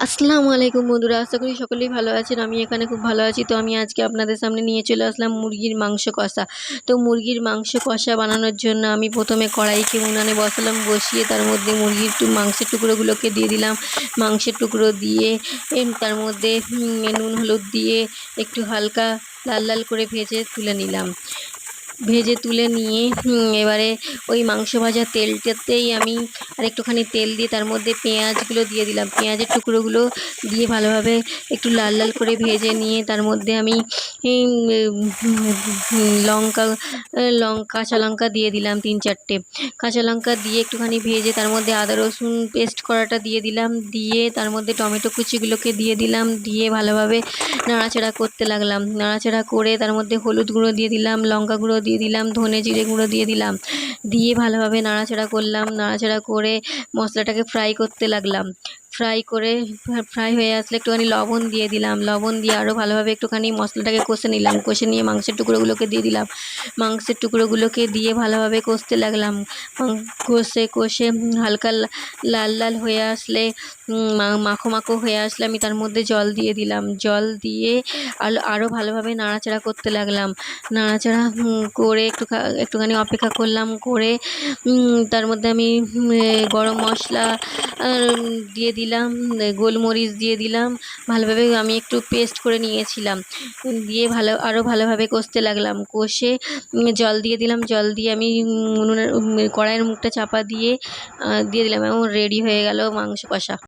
আসসালামু আলাইকুম বন্ধুরা, আশা করি সকলেই ভালো আছেন। আমি এখানে খুব ভালো আছি। তো আমি আজকে আপনাদের সামনে নিয়ে চলে আসলাম মুরগির মাংস কষা। তো মুরগির মাংস কষা বানানোর জন্য আমি প্রথমে কড়াইকে উনানে বসালাম, বসিয়ে তার মধ্যে মুরগির মাংসের টুকরোগুলোকে দিয়ে দিলাম। মাংসের টুকরো দিয়ে তার মধ্যে নুন হলুদ দিয়ে একটু হালকা লাল লাল করে ভেজে তুলে নিলাম। ভেজে তুলে নিয়ে এবারে ওই মাংস ভাজা তেলটাতেই আমি আরেকটুখানি তেল দিয়ে তার মধ্যে পেঁয়াজগুলো দিয়ে দিলাম। পেঁয়াজের টুকরোগুলো দিয়ে ভালোভাবে একটু লাল লাল করে ভেজে নিয়ে তার মধ্যে আমি লঙ্কা কাঁচা লঙ্কা দিয়ে দিলাম 3-4টে। কাঁচা লঙ্কা দিয়ে একটুখানি ভেজে তার মধ্যে আদা রসুন পেস্ট করাটা দিয়ে দিলাম। দিয়ে তার মধ্যে টমেটো কুচিগুলোকে দিয়ে দিলাম। দিয়ে ভালোভাবে নাড়াচাড়া করতে লাগলাম। নাড়াচাড়া করে তার মধ্যে হলুদ গুঁড়ো দিয়ে দিলাম, লঙ্কা গুঁড়ো দিয়ে দিলাম, ধনে জিরে গুঁড়ো দিয়ে দিলাম। দিয়ে ভালোভাবে নাড়াচাড়া করলাম। নাড়াচাড়া করে মশলাটাকে ফ্রাই করতে লাগলাম। ফ্রাই হয়ে আসলে একটুখানি লবণ দিয়ে দিলাম। লবণ দিয়ে আরও ভালোভাবে একটুখানি মশলাটাকে কষে নিলাম। কষে নিয়ে মাংসের টুকরোগুলোকে দিয়ে দিলাম। মাংসের টুকরোগুলোকে দিয়ে ভালোভাবে কষতে লাগলাম। কষে হালকা লাল লাল হয়ে আসলে মাখো মাখো হয়ে আসলে আমি তার মধ্যে জল দিয়ে দিলাম। জল দিয়ে আরও ভালোভাবে নাড়াচাড়া করতে লাগলাম। নাড়াচাড়া করে একটুখানি অপেক্ষা করলাম। করে তার মধ্যে আমি গরম মশলা দিয়ে দিলাম, গোলমরিচ দিয়ে দিলাম। ভালোভাবে আমি একটু পেস্ট করে নিয়েছিলাম। দিয়ে আরও ভালোভাবে কষতে লাগলাম। কষে জল দিয়ে দিলাম। জল দিয়ে আমি কড়াইয়ের মুখটা চাপা দিয়ে দিলাম এবং রেডি হয়ে গেল মাংস কষা।